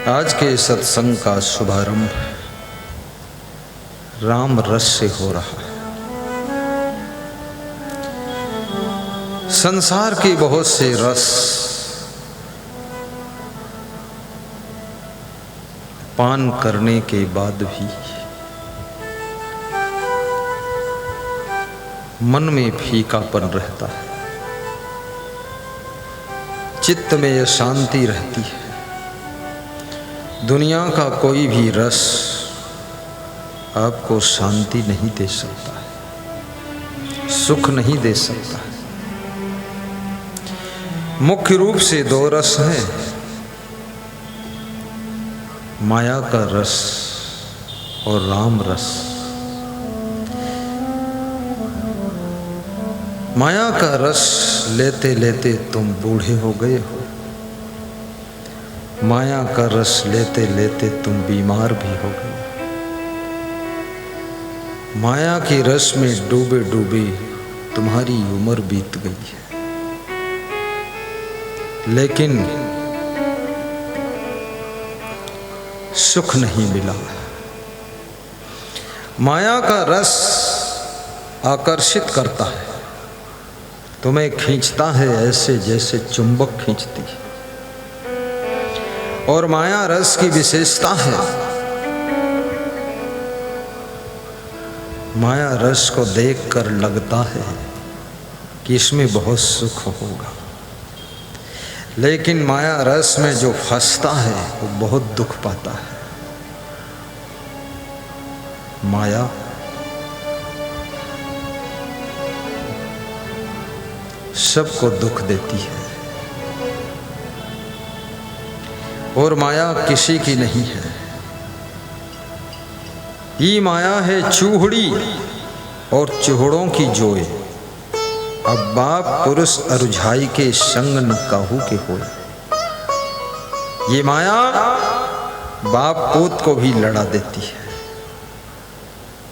आज के सत्संग का शुभारंभ राम रस से हो रहा है। संसार के बहुत से रस पान करने के बाद भी मन में फीकापन रहता है, चित्त में यह शांति रहती है। दुनिया का कोई भी रस आपको शांति नहीं दे सकता है, सुख नहीं दे सकता है। मुख्य रूप से दो रस हैं, माया का रस और राम रस। माया का रस लेते लेते तुम बूढ़े हो गए हो, माया का रस लेते लेते तुम बीमार भी हो गए। माया के रस में डूबे डूबे तुम्हारी उम्र बीत गई है, लेकिन सुख नहीं मिला। माया का रस आकर्षित करता है, तुम्हें खींचता है ऐसे जैसे चुंबक खींचती है। और माया रस की विशेषता है, माया रस को देखकर लगता है कि इसमें बहुत सुख होगा, लेकिन माया रस में जो फंसता है वो बहुत दुख पाता है। माया सबको दुख देती है और माया किसी की नहीं है। ये माया है चूहड़ी और चूहड़ों की जोए। अब बाप पुरुष अरुझाई के संग न काहू के होए। ये माया बाप पोत को भी लड़ा देती है,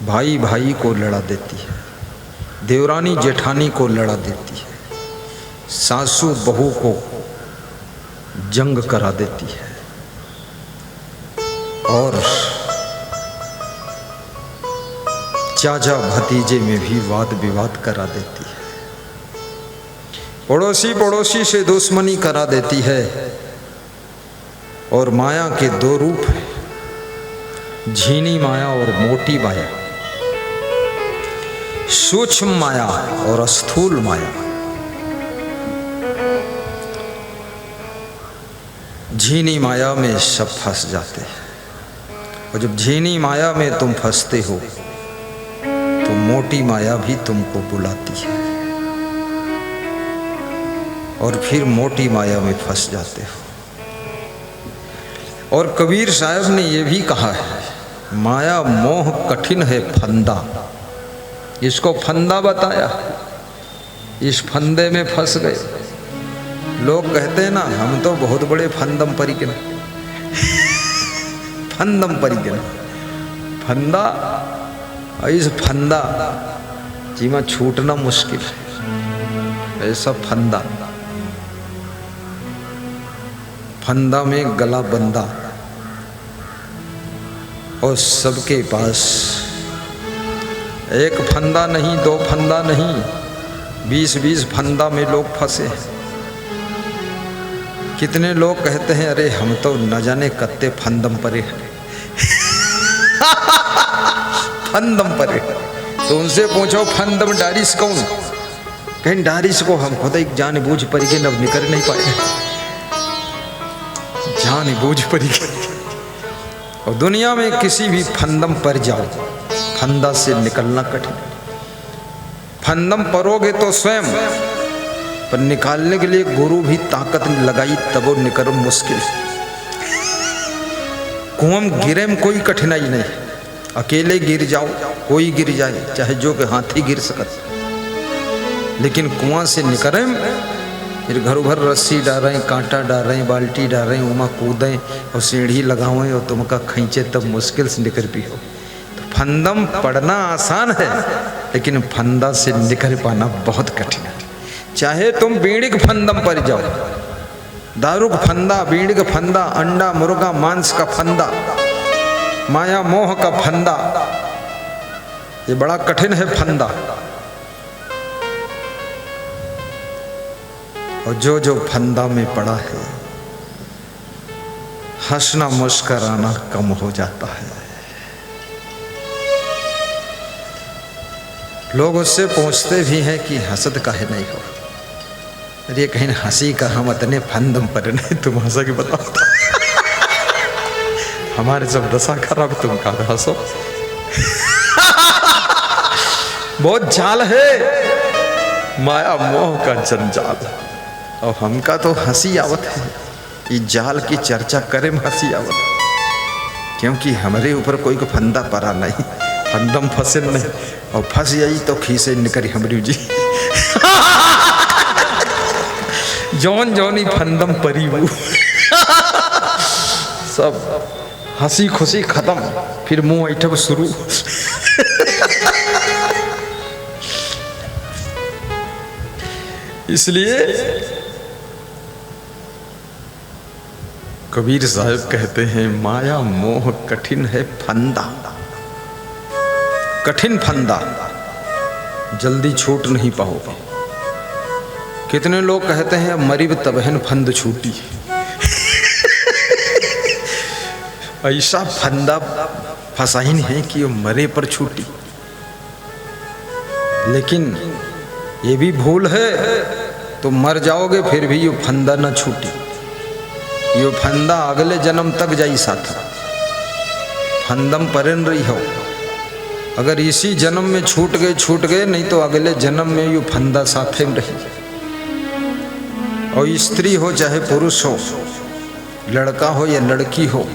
भाई भाई को लड़ा देती है, देवरानी जेठानी को लड़ा देती है, सासू बहू को जंग करा देती है और चाचा भतीजे में भी वाद विवाद करा देती है। पड़ोसी पड़ोसी से दुश्मनी करा देती है। और माया के दो रूप हैं, झीनी माया और मोटी माया, सूक्ष्म माया और स्थूल माया। झीनी माया में सब फंस जाते हैं, और जब झीनी माया में तुम फंसते हो तो मोटी माया भी तुमको बुलाती है और फिर मोटी माया में फंस जाते हो। और कबीर साहब ने यह भी कहा है, माया मोह कठिन है फंदा। इसको फंदा बताया, इस फंदे में फंस गए। लोग कहते हैं ना, हम तो बहुत बड़े फंदम परिकन। फंदम परिकन फंदा, इस फंदा जिमा छूटना मुश्किल है, ऐसा फंदा। फंदा में गला बंदा और सबके पास एक फंदा नहीं, दो फंदा नहीं, 20-20 फंदा में लोग फंसे। कितने लोग कहते हैं, अरे हम तो न जाने कत्ते फंदम परे हैं। फंदम परे। तो उनसे पूछो फंदम डारिस कौन? कहीं डारिस को हम खुद एक जान बूझ परी के नब निकल नहीं पाए, जान बूझ परी के। और दुनिया में किसी भी फंदम पर जाओ, फंदा से निकलना कठिन। फंदम परोगे तो स्वयं, पर निकालने के लिए गुरु भी ताकत लगाई तब वो निकल मुश्किल। कुआं गिरे में कोई कठिनाई नहीं, अकेले गिर जाओ कोई गिर जाए, चाहे जो के हाथी गिर सकत। लेकिन कुआं से निकले फिर घर भर रस्सी डाल रहे, कांटा डाल रहे, बाल्टी डाल रहे, उमा कूदें और सीढ़ी लगावें और तुमका खींचे तब मुश्किल से निकल भी हो। तो फंदम पड़ना आसान है, लेकिन फंदा से निकल पाना बहुत कठिन है। चाहे तुम बीड़ी के फंदम पर जाओ, दारू का फंदा, बीड़ी का फंदा, अंडा मुर्गा मांस का फंदा, माया मोह का फंदा, ये बड़ा कठिन है फंदा। और जो जो फंदा में पड़ा है, हंसना मुस्कुराना कम हो जाता है। लोग उससे पूछते भी हैं कि हसद काहे नहीं हो। अरे कहीं हंसी का हम इतने फंदम पर नहीं, तुम हंसा के बताओ। हमारे जब दशा खराब, तुम कहा हंसो। बहुत जाल है माया मोह का जंजाल, और हमका तो हंसी आवत है। ये जाल की चर्चा करें हंसी आवत, क्योंकि हमारे ऊपर कोई को फंदा पड़ा नहीं, फंदम फंसे नहीं, और फंस जाई तो खीसे निकरी हमरी जी। जौन जौनी फंदम परी वो सब हंसी खुशी खत्म, फिर मुंह ऐठब शुरू। इसलिए कबीर साहब कहते हैं माया मोह कठिन है फंदा, कठिन फंदा, जल्दी छूट नहीं पाओगे। कितने लोग कहते हैं मरीब तबहन फंद छूटी। ऐसा फंदा फंसा ही नहीं कि वो मरे पर छूटी। लेकिन ये भी भूल है, तो मर जाओगे फिर भी ये फंदा ना छूटी। ये फंदा अगले जन्म तक जाई साथ, फंदम परन रही हो। अगर इसी जन्म में छूट गए, नहीं तो अगले जन्म में ये फंदा साथे में रही। और स्त्री हो चाहे पुरुष हो, लड़का हो या लड़की हो,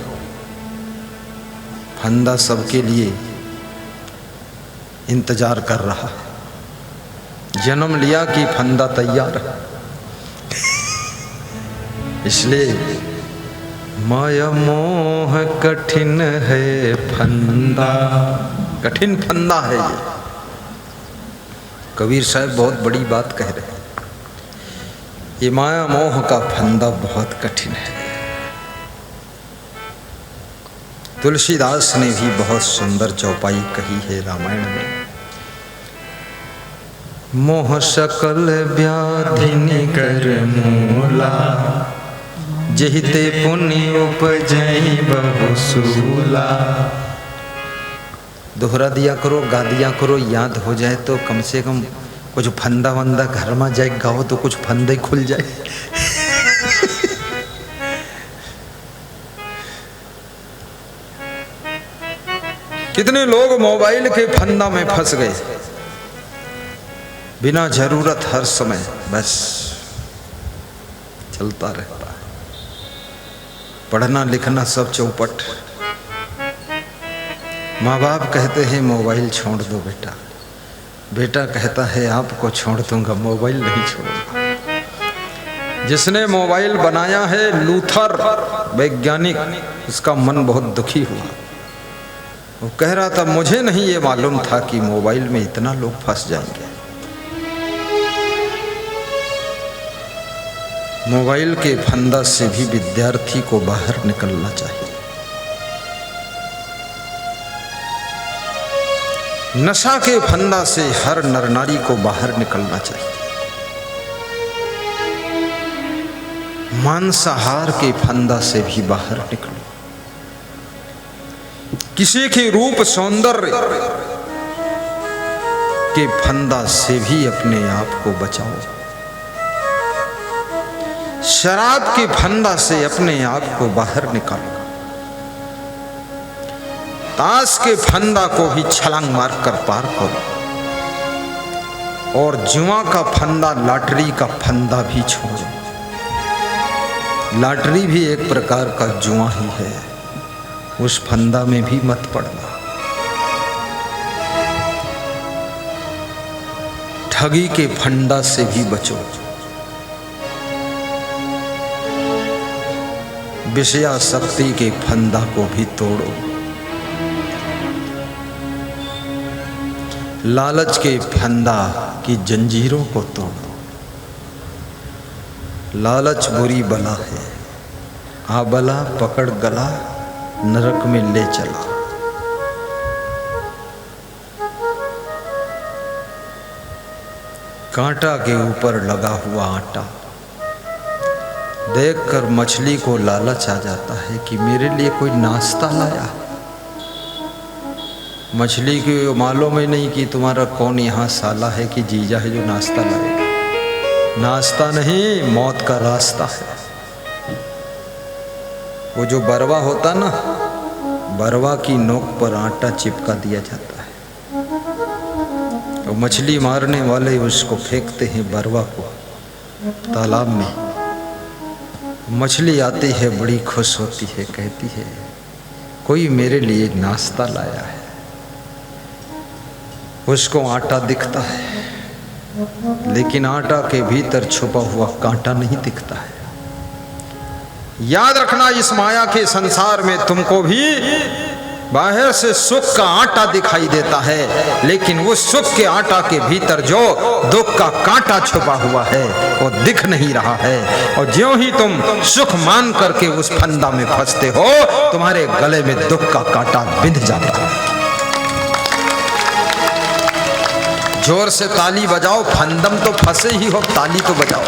फंदा सबके लिए इंतजार कर रहा है। जन्म लिया कि फंदा तैयार है। इसलिए माया मोह कठिन है फंदा, कठिन फंदा है ये। कबीर साहब बहुत बड़ी बात कह रहे हैं। ये माया मोह का फंदा बहुत कठिन है। तुलसीदास ने भी बहुत सुंदर चौपाई कही है रामायण में। मोह सकल व्याधि निकर मूला, जहिते पुण्य उपजई बहुसूला। दोहरा दिया करो, गा दिया करो, याद हो जाए तो कम से कम कुछ फंदा वंदा घर में जाए गाओ तो कुछ फंदे खुल जाए। कितने लोग मोबाइल के फंदा में फंस गए, बिना जरूरत हर समय बस चलता रहता है। पढ़ना लिखना सब चौपट। माँ बाप कहते हैं मोबाइल छोड़ दो बेटा, बेटा कहता है आपको छोड़ दूंगा, मोबाइल नहीं छोड़ूंगा। जिसने मोबाइल बनाया है लूथर वैज्ञानिक, उसका मन बहुत दुखी हुआ। वो कह रहा था मुझे नहीं ये मालूम था कि मोबाइल में इतना लोग फंस जाएंगे। मोबाइल के फंदा से भी विद्यार्थी को बाहर निकलना चाहिए। नशा के फंदा से हर नर नारी को बाहर निकलना चाहिए। मांसाहार के फंदा से भी बाहर निकलो। किसी के रूप सौंदर्य के फंदा से भी अपने आप को बचाओ। शराब के फंदा से अपने आप को बाहर निकालो। ताश के फंदा को भी छलांग मार कर पार करो। और जुआ का फंदा, लॉटरी का फंदा भी छोड़ो। लॉटरी भी एक प्रकार का जुआ ही है, उस फंदा में भी मत पड़ना। ठगी के फंदा से भी बचो। विषयासक्ति के फंदा को भी तोड़ो। लालच के फंदा की जंजीरों को तोड़ो। लालच बुरी बला है, आबला पकड़ गला नरक में ले चला। कांटा के ऊपर लगा हुआ आटा देखकर मछली को लालच आ जाता है कि मेरे लिए कोई नाश्ता लाया। मछली को मालूम ही नहीं कि तुम्हारा कौन यहाँ साला है कि जीजा है जो नाश्ता लाएगा। नाश्ता नहीं, मौत का रास्ता है। वो जो बरवा होता ना, बरवा की नोक पर आटा चिपका दिया जाता है और मछली मारने वाले उसको फेंकते हैं बरवा को तालाब में। मछली आती है, बड़ी खुश होती है, कहती है कोई मेरे लिए नाश्ता लाया है। उसको आटा दिखता है लेकिन आटा के भीतर छुपा हुआ कांटा नहीं दिखता है। याद रखना, इस माया के संसार में तुमको भी बाहर से सुख का आटा दिखाई देता है, लेकिन उस सुख के आटा के भीतर जो दुख का कांटा छुपा हुआ है वो दिख नहीं रहा है। और ज्यों ही तुम सुख मान करके उस फंदा में फंसते हो, तुम्हारे गले में दुख का कांटा बिंध जाता है। जोर से ताली बजाओ, फंदम तो फंसे ही हो, ताली तो बजाओ।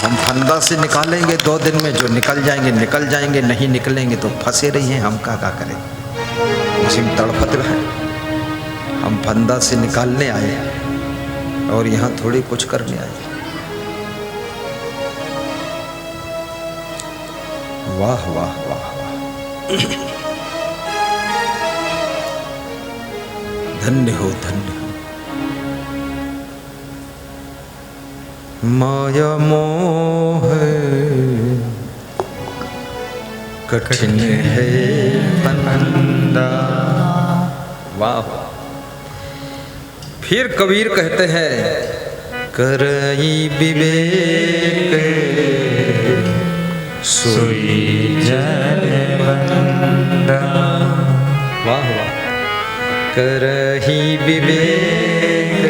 हम फंदा से निकालेंगे 2 दिन में, जो निकल जाएंगे निकल जाएंगे, नहीं निकलेंगे तो फंसे रहिए। हम क्या करें, उसी में तड़फते रहे। हम फंदा से निकालने आए और यहाँ थोड़ी कुछ करने आए। वाह वाह वाह वाह, धन्य हो धन्य हो। माया मोह कठिन है फंदा। वाह। फिर कबीर कहते हैं करई विवेक सोई जन बंदा। वाह वाह। करही विवेक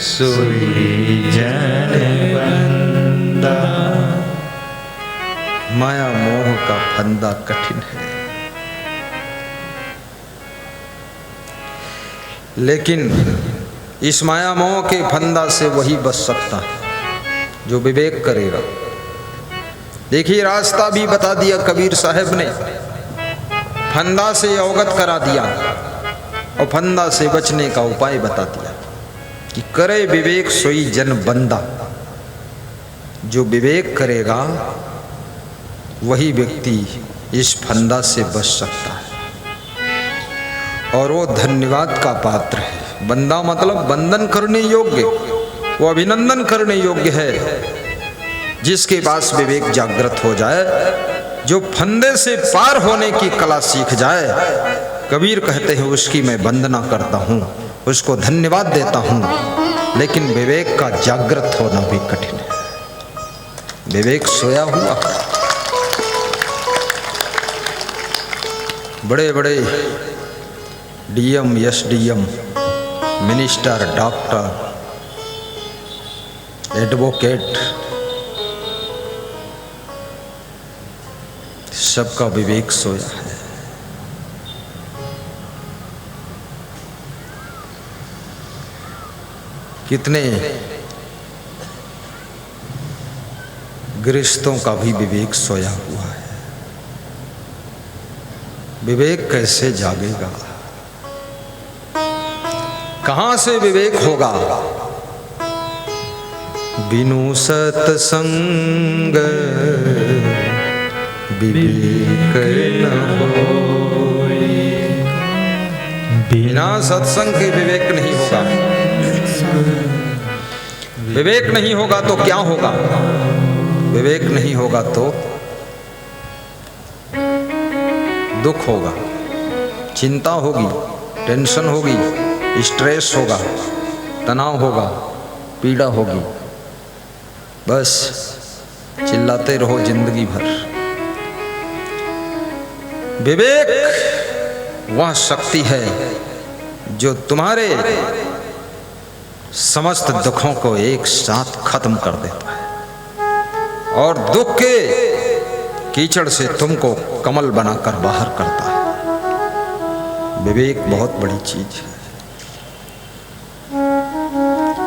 सोई जन बंदा। माया मोह का फंदा कठिन है, लेकिन इस माया मोह के फंदा से वही बच सकता है जो विवेक करेगा। देखिए, रास्ता भी बता दिया कबीर साहब ने, फंदा से अवगत करा दिया और फंदा से बचने का उपाय बता दिया कि करे विवेक सोई जन बंदा। जो विवेक करेगा वही व्यक्ति इस फंदा से बच सकता है और वो धन्यवाद का पात्र है। बंदा मतलब बंधन करने योग्य, वो अभिनंदन करने योग्य है जिसके पास विवेक जागृत हो जाए, जो फंदे से पार होने की कला सीख जाए। कबीर कहते हैं उसकी मैं वंदना करता हूँ, उसको धन्यवाद देता हूँ। लेकिन विवेक का जागृत होना भी कठिन है। विवेक सोया हुआ, बड़े बड़े DM, SDM, minister, doctor, advocate, सबका विवेक सोया है। कितने गृहस्थों का भी विवेक सोया हुआ है। विवेक कैसे जागेगा, कहां से विवेक होगा? बिनु सत्संग विवेक न होय। बिना सत्संग के विवेक नहीं होगा। विवेक नहीं होगा तो क्या होगा? विवेक नहीं होगा तो दुख होगा, चिंता होगी, टेंशन होगी, स्ट्रेस होगा, तनाव होगा, पीड़ा होगी। बस चिल्लाते रहो जिंदगी भर। विवेक वह शक्ति है जो तुम्हारे समस्त दुखों को एक साथ खत्म कर देता है और दुख के कीचड़ से तुमको कमल बनाकर बाहर करता है। विवेक बहुत बड़ी चीज है।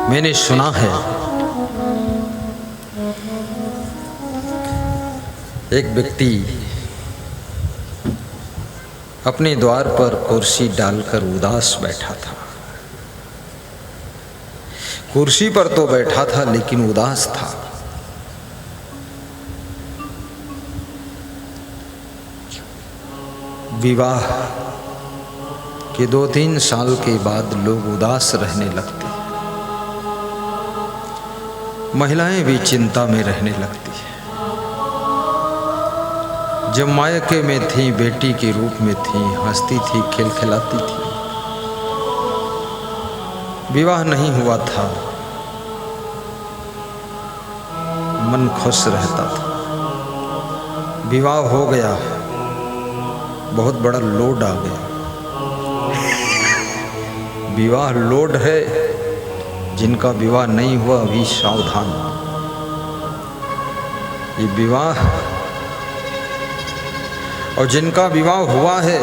मैंने सुना है एक व्यक्ति अपने द्वार पर कुर्सी डालकर उदास बैठा था। कुर्सी पर तो बैठा था लेकिन उदास था। विवाह के 2-3 साल के बाद लोग उदास रहने लगते हैं। महिलाएं भी चिंता में रहने लगती हैं। जब मायके में थी, बेटी के रूप में थी, हंसती थी, खिलखिलाती थी। विवाह नहीं हुआ था, मन खुश रहता था। विवाह हो गया, बहुत बड़ा लोड आ गया। विवाह लोड है। जिनका विवाह नहीं हुआ अभी सावधान। ये विवाह, और जिनका विवाह हुआ है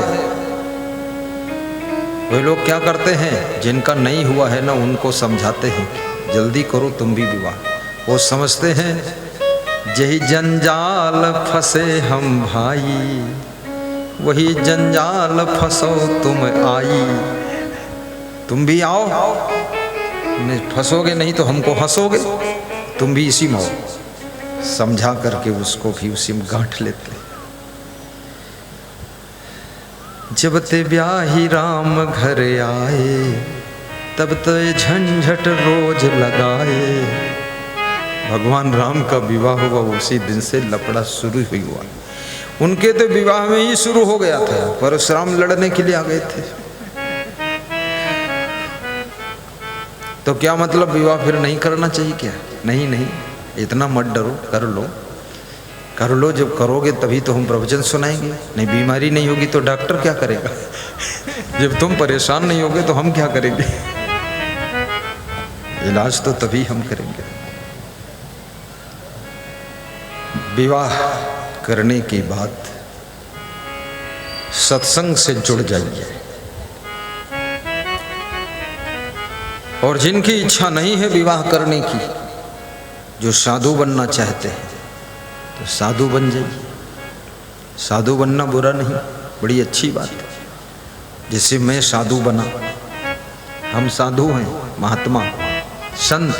वे लोग क्या करते हैं, जिनका नहीं हुआ है ना उनको समझाते हैं जल्दी करो तुम भी विवाह। वो समझते हैं यही जंजाल फंसे हम भाई, वही जंजाल फंसो तुम आई। तुम भी आओ, फंसोगे नहीं तो हमको हंसोगे, तुम भी इसी में आओ। समझा करके उसको भी उसी में गांठ लेते। जब ते ब्याही राम घर आए, तब तो झंझट रोज लगाए। भगवान राम का विवाह हुआ उसी दिन से लफड़ा शुरू ही हुआ। उनके तो विवाह में ही शुरू हो गया था। परशुराम लड़ने के लिए आ गए थे। तो क्या मतलब विवाह फिर नहीं करना चाहिए क्या? नहीं नहीं, इतना मत डरो, कर लो कर लो। जब करोगे तभी तो हम प्रवचन सुनाएंगे। नहीं, बीमारी नहीं होगी तो डॉक्टर क्या करेगा? जब तुम परेशान नहीं होगे तो हम क्या करेंगे? इलाज तो तभी हम करेंगे। विवाह करने के बाद सत्संग से जुड़ जाइए। और जिनकी इच्छा नहीं है विवाह करने की, जो साधु बनना चाहते हैं तो साधु बन जाइए। साधु बनना बुरा नहीं, बड़ी अच्छी बात है। जैसे मैं साधु बना, हम साधु हैं, महात्मा संत।